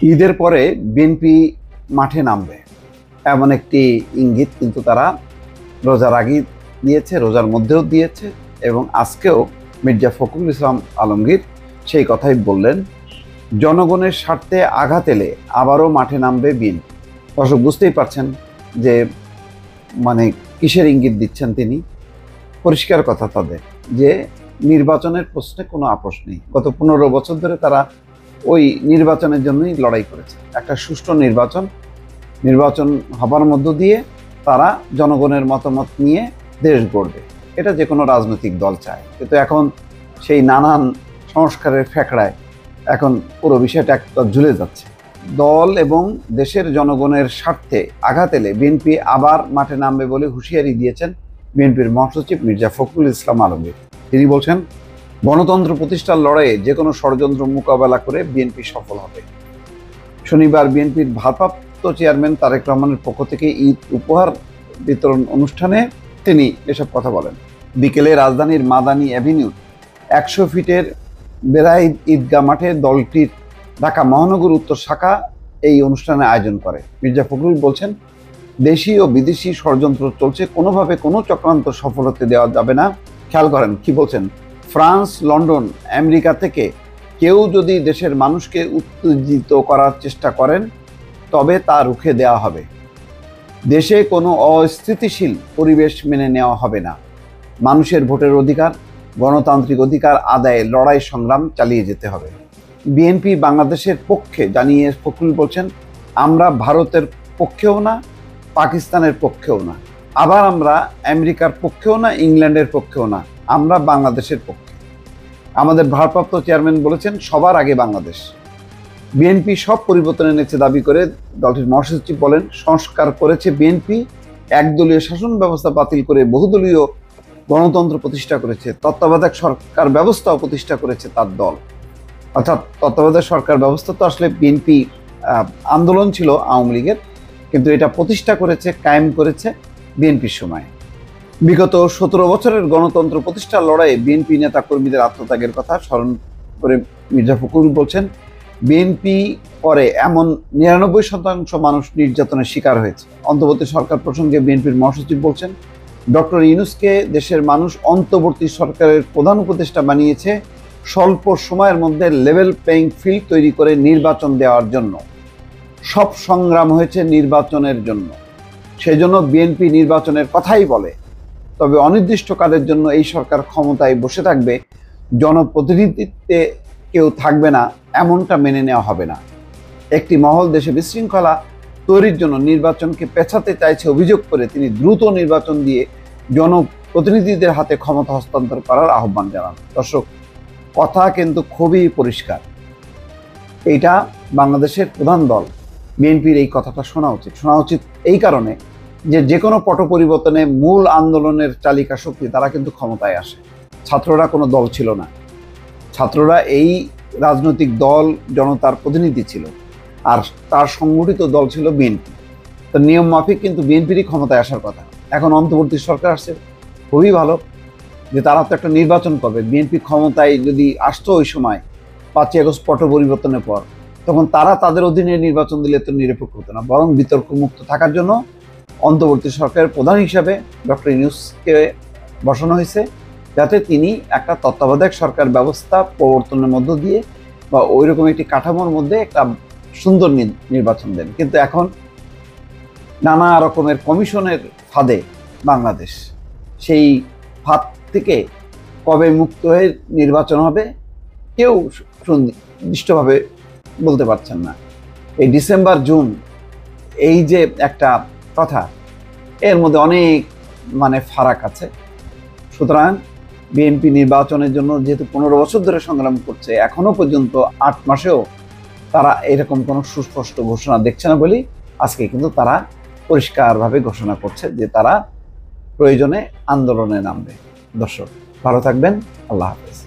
ঈদের পরে বিএনপি মাঠে নামবে এমন একটি ইঙ্গিত কিন্তু তারা রোজার আগে দিয়েছে, রোজার মধ্যেও দিয়েছে এবং আজকেও মির্জা ফখরুল ইসলাম আলমগীর সেই কথাই বললেন। জনগণের স্বার্থে আঘাত এলে আবারও মাঠে নামবে বিএনপি। দর্শক বুঝতেই পারছেন যে মানে কিসের ইঙ্গিত দিচ্ছেন তিনি। পরিষ্কার কথা তাদের যে নির্বাচনের প্রশ্নে কোনো আপোষ নেই। গত 15 বছর ধরে তারা ওই নির্বাচনের জন্যই লড়াই করেছে। একটা সুষ্ঠু নির্বাচন হবার মধ্য দিয়ে তারা জনগণের মতামত নিয়ে দেশ গড়বে, এটা যে কোনো রাজনৈতিক দল চায়। কিন্তু এখন সেই নানান সংস্কারের ফ্যাকড়ায় এখন পুরো বিষয়টা একটা ঝুলে যাচ্ছে। দল এবং দেশের জনগণের স্বার্থে আঘাত এলে বিএনপি আবার মাঠে নামবে বলে হুঁশিয়ারি দিয়েছেন বিএনপির মহাসচিব মির্জা ফখরুল ইসলাম আলমগীর। তিনি বলছেন, গণতন্ত্র প্রতিষ্ঠার লড়াইয়ে যে কোনো ষড়যন্ত্র মোকাবেলা করে বিএনপি সফল হবে। শনিবার বিএনপির ভারপ্রাপ্ত চেয়ারম্যান তারেক রহমানের পক্ষ থেকে ঈদ উপহার বিতরণ অনুষ্ঠানে তিনি এসব কথা বলেন। বিকেলে রাজধানীর মাদানী অ্যাভিনিউর 100 ফিটের বেড়াই ঈদগাহ মাঠে দলটির ঢাকা মহানগর উত্তর শাখা এই অনুষ্ঠানের আয়োজন করে। মির্জা ফখরুল বলছেন, দেশি ও বিদেশি ষড়যন্ত্র চলছে, কোনোভাবে কোনো চক্রান্ত সফল হতে দেওয়া যাবে না। খেয়াল করেন কি বলছেন, ফ্রান্স, লন্ডন, আমেরিকা থেকে কেউ যদি দেশের মানুষকে উত্তেজিত করার চেষ্টা করেন তবে তা রুখে দেওয়া হবে। দেশে কোনো অস্থিতিশীল পরিবেশ মেনে নেওয়া হবে না। মানুষের ভোটের অধিকার, গণতান্ত্রিক অধিকার আদায়ে লড়াই সংগ্রাম চালিয়ে যেতে হবে। বিএনপি বাংলাদেশের পক্ষে জানিয়ে ফখরুল বলছেন, আমরা ভারতের পক্ষেও না, পাকিস্তানের পক্ষেও না, আবার আমরা আমেরিকার পক্ষেও না, ইংল্যান্ডের পক্ষেও না, আমরা বাংলাদেশের পক্ষে। আমাদের ভারপ্রাপ্ত চেয়ারম্যান বলেছেন, সবার আগে বাংলাদেশ। বিএনপি সব পরিবর্তন এনেছে দাবি করে দলটির মহাসচিব বলেন, সংস্কার করেছে বিএনপি, একদলীয় শাসন ব্যবস্থা বাতিল করে বহুদলীয় গণতন্ত্র প্রতিষ্ঠা করেছে, তত্ত্বাবধায়ক সরকার ব্যবস্থাও প্রতিষ্ঠা করেছে তার দল। অর্থাৎ তত্ত্বাবধায়ক সরকার ব্যবস্থা তো আসলে বিএনপি আন্দোলন ছিল আওয়ামী লীগের, কিন্তু এটা প্রতিষ্ঠা করেছে, কায়েম করেছে বিএনপির সময়। বিগত 17 বছরের গণতন্ত্র প্রতিষ্ঠার লড়াইয়ে বিএনপি নেতা কর্মীদের আত্মত্যাগের কথা স্মরণ করে মির্জা ফখরুল বলছেন, বিএনপি পরে এমন 99% মানুষ নির্যাতনের শিকার হয়েছে। অন্তর্বর্তী সরকার প্রসঙ্গে বিএনপির মহাসচিব বলছেন, ডক্টর ইউনূসকে দেশের মানুষ অন্তর্বর্তী সরকারের প্রধান উপদেষ্টা বানিয়েছে স্বল্প সময়ের মধ্যে লেভেল প্লেইং ফিল্ড তৈরি করে নির্বাচন দেওয়ার জন্য। সব সংগ্রাম হয়েছে নির্বাচনের জন্য, সেই জন্য বিএনপি নির্বাচনের কথাই বলে। তবে অনির্দিষ্টকালের জন্য এই সরকার ক্ষমতায় বসে থাকবে, জনপ্রতিনিধিত্বে কেউ থাকবে না, এমনটা মেনে নেওয়া হবে না। একটি মহল দেশে বিশৃঙ্খলা তৈরির জন্য নির্বাচনকে পেছাতে চাইছে অভিযোগ করে তিনি দ্রুত নির্বাচন দিয়ে জনপ্রতিনিধিদের হাতে ক্ষমতা হস্তান্তর করার আহ্বান জানান। দর্শক, কথা কিন্তু খুবই পরিষ্কার। এইটা বাংলাদেশের প্রধান দল বিএনপির এই কথাটা শোনা উচিত এই কারণে যে কোনো পট পরিবর্তনে মূল আন্দোলনের চালিকা শক্তি তারা কিন্তু ক্ষমতায় আসে। ছাত্ররা কোনো দল ছিল না, ছাত্ররা এই রাজনৈতিক দল জনতার প্রতিনিধি ছিল, আর তার সংগঠিত দল ছিল বিএনপি। তো নিয়ম মাফিক কিন্তু বিএনপিরই ক্ষমতায় আসার কথা। এখন অন্তর্বর্তী সরকার আসছে, খুবই ভালো যে তারা তো একটা নির্বাচন করবে। বিএনপি ক্ষমতায় যদি আসতো ওই সময় 5ই আগস্ট পট পরিবর্তনের পর, তখন তারা তাদের অধীনে নির্বাচন দিলে তো নিরপেক্ষ হতো না, বরং বিতর্ক মুক্ত থাকার জন্য অন্তর্বর্তী সরকারের প্রধান হিসাবে ডক্টর ইউনূসকে বসানো হয়েছে, যাতে তিনি একটা তত্ত্বাবধায়ক সরকার ব্যবস্থা প্রবর্তনের মধ্য দিয়ে বা ওইরকম একটি কাঠামোর মধ্যে একটা সুন্দর নির্বাচন দেন। কিন্তু এখন নানা রকমের কমিশনের ফাঁদে বাংলাদেশ, সেই ফাঁদ থেকে কবে মুক্ত হয়ে নির্বাচন হবে কেউ সুনির্দিষ্টভাবে বলতে পারছেন না। এই ডিসেম্বর জুন এই যে একটা কথা, এর মধ্যে অনেক ফারাক আছে। সুতরাং বিএনপি নির্বাচনের জন্য যেহেতু 15 বছর ধরে সংগ্রাম করছে, এখনো পর্যন্ত 8 মাসেও তারা এরকম কোনো সুস্পষ্ট ঘোষণা দেখছে না বলেই আজকে কিন্তু তারা পরিষ্কারভাবে ঘোষণা করছে যে তারা প্রয়োজনে আন্দোলনে নামবে। দর্শক, ভালো থাকবেন। আল্লাহ হাফেজ।